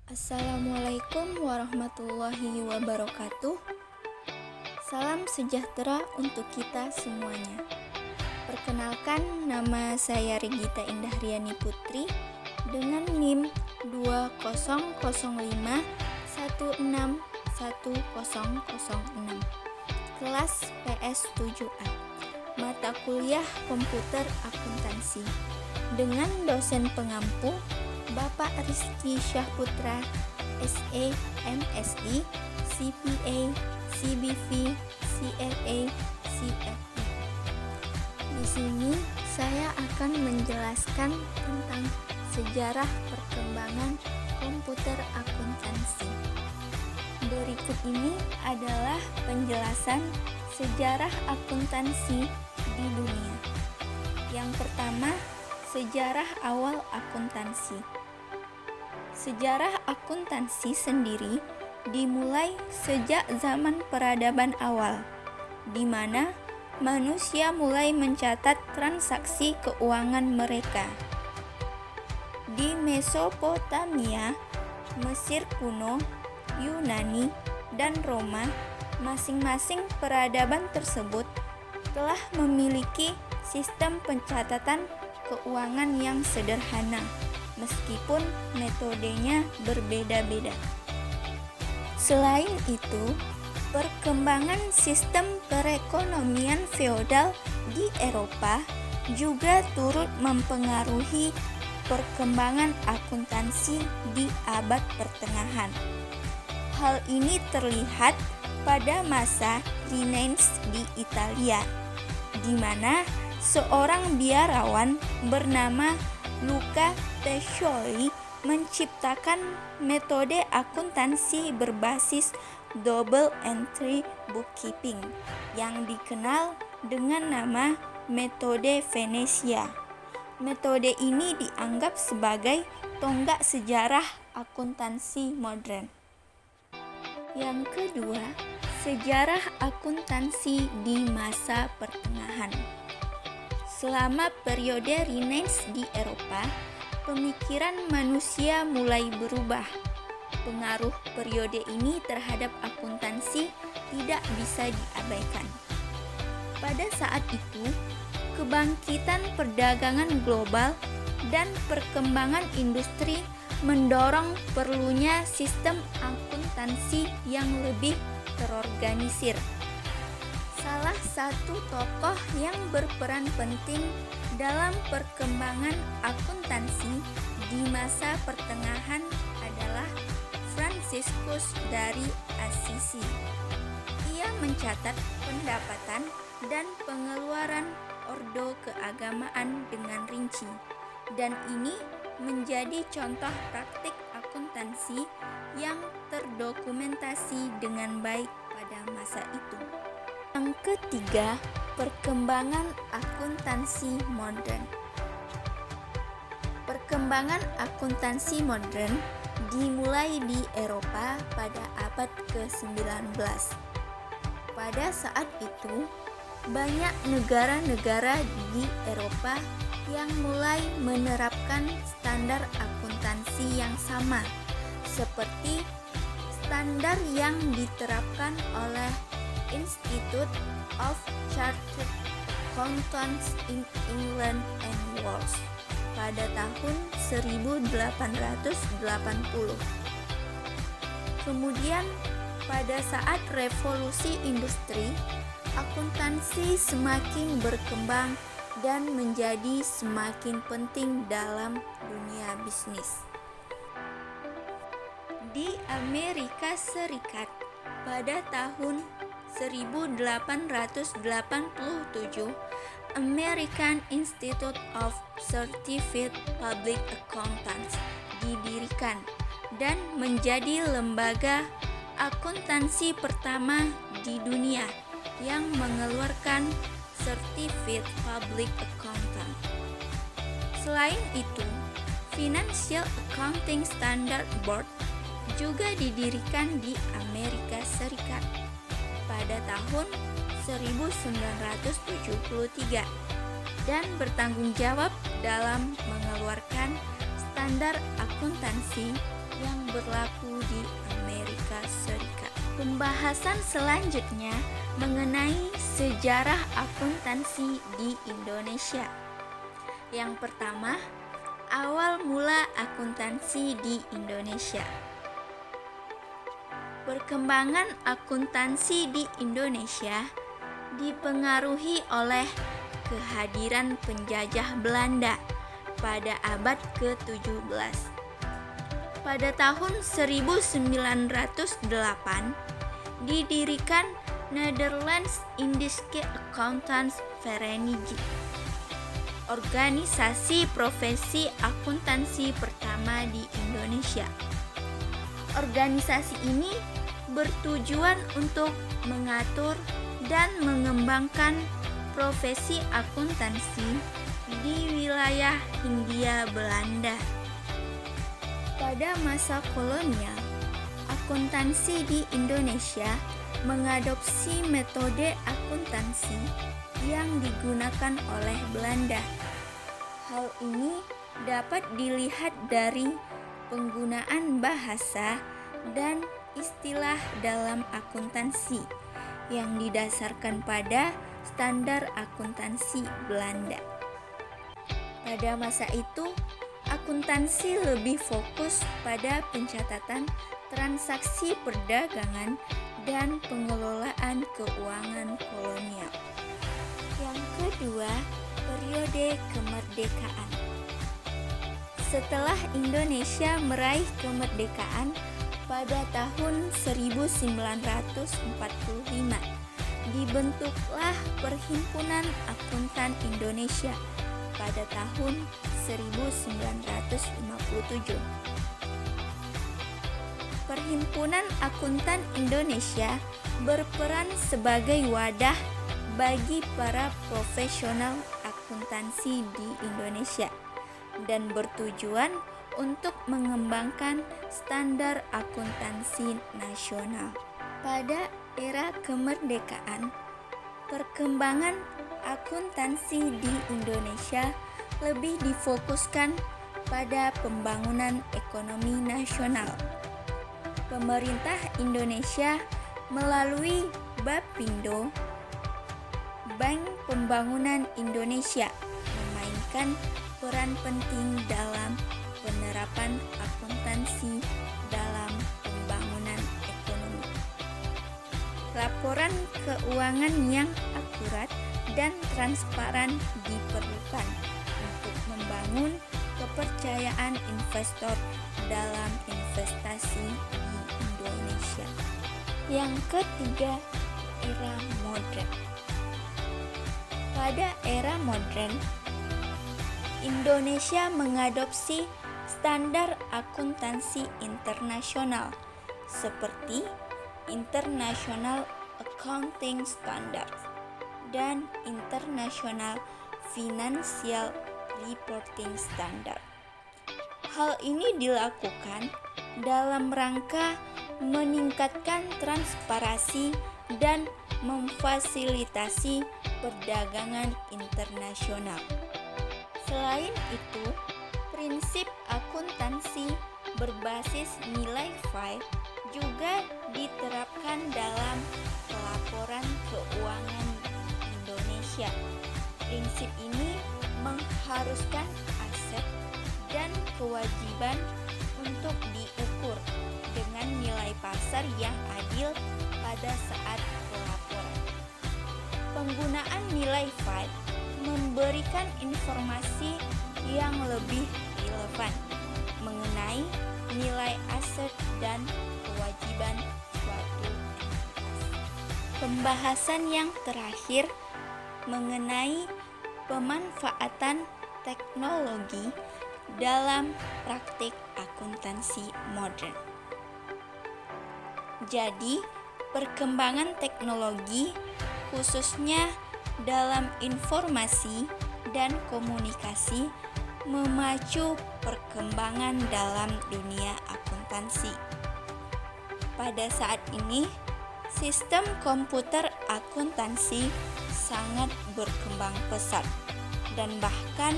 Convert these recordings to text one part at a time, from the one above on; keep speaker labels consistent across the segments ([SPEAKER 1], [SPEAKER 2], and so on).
[SPEAKER 1] Assalamualaikum warahmatullahi wabarakatuh. Salam sejahtera untuk kita semuanya. Perkenalkan, nama saya Regita Indahriani Putri dengan NIM 2005161006 kelas PS 7A, mata kuliah komputer akuntansi, dengan dosen pengampu Bapak Rizky Syahputra, SE, MSI, CPA, CBV, CRA, CFP. Di sini saya akan menjelaskan tentang sejarah perkembangan komputer akuntansi. Berikut ini adalah penjelasan sejarah akuntansi di dunia. Yang pertama, sejarah awal akuntansi. Sejarah akuntansi sendiri dimulai sejak zaman peradaban awal, di mana manusia mulai mencatat transaksi keuangan mereka. Di Mesopotamia, Mesir kuno, Yunani, dan Roma, masing-masing peradaban tersebut telah memiliki sistem pencatatan keuangan yang sederhana, meskipun metodenya berbeda-beda. Selain itu, perkembangan sistem perekonomian feodal di Eropa juga turut mempengaruhi perkembangan akuntansi di abad pertengahan. Hal ini terlihat pada masa Renaissance di Italia, di mana seorang biarawan bernama Luca Pacioli menciptakan metode akuntansi berbasis double entry bookkeeping yang dikenal dengan nama metode Venesia. Metode ini dianggap sebagai tonggak sejarah akuntansi modern. Yang kedua, sejarah akuntansi di masa pertengahan. Selama periode Renaissance di Eropa, pemikiran manusia mulai berubah. Pengaruh periode ini terhadap akuntansi tidak bisa diabaikan. Pada saat itu, kebangkitan perdagangan global dan perkembangan industri mendorong perlunya sistem akuntansi yang lebih terorganisir. Salah satu tokoh yang berperan penting dalam perkembangan akuntansi di masa pertengahan adalah Franciscus dari Assisi. Ia mencatat pendapatan dan pengeluaran ordo keagamaan dengan rinci, dan ini menjadi contoh praktik akuntansi yang terdokumentasi dengan baik pada masa itu. Yang ketiga, perkembangan akuntansi modern. Perkembangan akuntansi modern dimulai di Eropa pada abad ke-19. Pada saat itu, banyak negara-negara di Eropa yang mulai menerapkan standar akuntansi yang sama, seperti standar yang diterapkan oleh Institute of Chartered Accountants in England and Wales pada tahun 1880. Kemudian, pada saat revolusi industri, akuntansi semakin berkembang dan menjadi semakin penting dalam dunia bisnis. Di Amerika Serikat, pada tahun 1887, American Institute of Certified Public Accountants didirikan dan menjadi lembaga akuntansi pertama di dunia yang mengeluarkan Certified Public Accountant. Selain itu, Financial Accounting Standard Board juga didirikan di Amerika Serikat pada tahun 1973 dan bertanggung jawab dalam mengeluarkan standar akuntansi yang berlaku di Amerika Serikat. Pembahasan selanjutnya mengenai sejarah akuntansi di Indonesia. Yang pertama, awal mula akuntansi di Indonesia. Perkembangan akuntansi di Indonesia dipengaruhi oleh kehadiran penjajah Belanda pada abad ke-17. Pada tahun 1908 didirikan Nederlands Indische Accountants Vereniging, organisasi profesi akuntansi pertama di Indonesia. Organisasi ini bertujuan untuk mengatur dan mengembangkan profesi akuntansi di wilayah Hindia Belanda. Pada masa kolonial, akuntansi di Indonesia mengadopsi metode akuntansi yang digunakan oleh Belanda. Hal ini dapat dilihat dari penggunaan bahasa dan istilah dalam akuntansi yang didasarkan pada standar akuntansi Belanda. Pada masa itu, akuntansi lebih fokus pada pencatatan transaksi perdagangan dan pengelolaan keuangan kolonial. Yang kedua, periode kemerdekaan. Setelah Indonesia meraih kemerdekaan pada tahun 1945, dibentuklah Perhimpunan Akuntan Indonesia pada tahun 1957. Perhimpunan Akuntan Indonesia berperan sebagai wadah bagi para profesional akuntansi di Indonesia dan bertujuan untuk mengembangkan standar akuntansi nasional. Pada era kemerdekaan, perkembangan akuntansi di Indonesia lebih difokuskan pada pembangunan ekonomi nasional. Pemerintah Indonesia melalui Bappindo, Bank Pembangunan Indonesia, memainkan peran penting dalam penerapan akuntansi dalam pembangunan ekonomi. Laporan keuangan yang akurat dan transparan diperlukan untuk membangun kepercayaan investor dalam investasi di Indonesia. Yang ketiga, era modern. Pada era modern, Indonesia mengadopsi standar akuntansi internasional seperti International Accounting Standards dan International Financial Reporting Standard. Hal ini dilakukan dalam rangka meningkatkan transparansi dan memfasilitasi perdagangan internasional. Selain itu, prinsip akuntansi berbasis nilai file juga diterapkan dalam pelaporan keuangan Indonesia. Prinsip ini mengharuskan aset dan kewajiban untuk diukur dengan nilai pasar yang adil pada saat pelaporan. Penggunaan nilai file memberikan informasi yang lebih relevan mengenai nilai aset dan kewajiban suatu entitas. Pembahasan yang terakhir mengenai pemanfaatan teknologi dalam praktik akuntansi modern. Jadi, perkembangan teknologi khususnya dalam informasi dan komunikasi memacu perkembangan dalam dunia akuntansi. Pada saat ini, sistem komputer akuntansi sangat berkembang pesat dan bahkan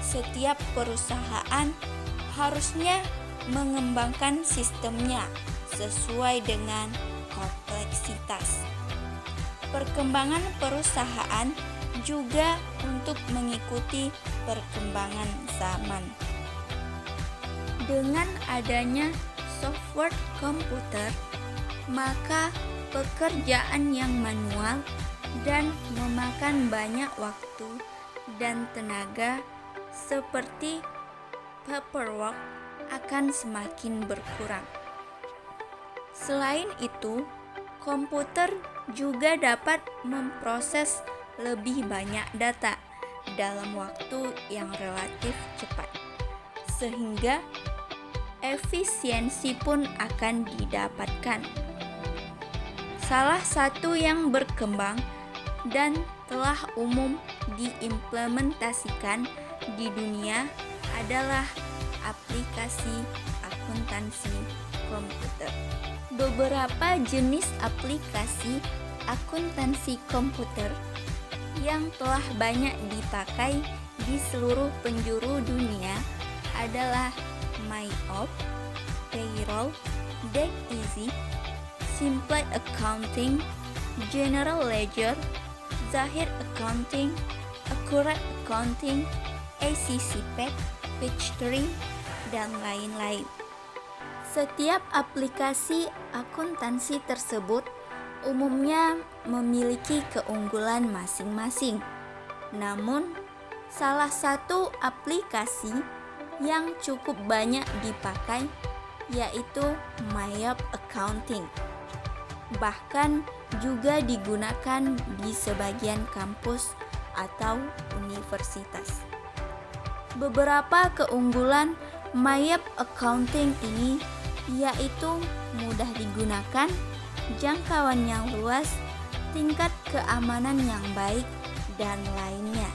[SPEAKER 1] setiap perusahaan harusnya mengembangkan sistemnya sesuai dengan kompleksitas. Perkembangan perusahaan juga untuk mengikuti perkembangan zaman. Dengan adanya software komputer, maka pekerjaan yang manual dan memakan banyak waktu dan tenaga seperti paperwork akan semakin berkurang. Selain itu, komputer juga dapat memproses lebih banyak data dalam waktu yang relatif cepat, sehingga efisiensi pun akan didapatkan. Salah satu yang berkembang dan telah umum diimplementasikan di dunia adalah aplikasi akuntansi komputer. Beberapa jenis aplikasi akuntansi komputer yang telah banyak dipakai di seluruh penjuru dunia adalah MyOp, Payroll, DeckEasy, Simplot Accounting, General Ledger, Zahir Accounting, Accurate Accounting, ACCPAC, Peachtree, dan lain-lain. Setiap aplikasi akuntansi tersebut umumnya memiliki keunggulan masing-masing. Namun, salah satu aplikasi yang cukup banyak dipakai yaitu MyOp Accounting. Bahkan juga digunakan di sebagian kampus atau universitas. Beberapa keunggulan MyOp Accounting ini yaitu mudah digunakan, jangkauan yang luas, tingkat keamanan yang baik, dan lainnya.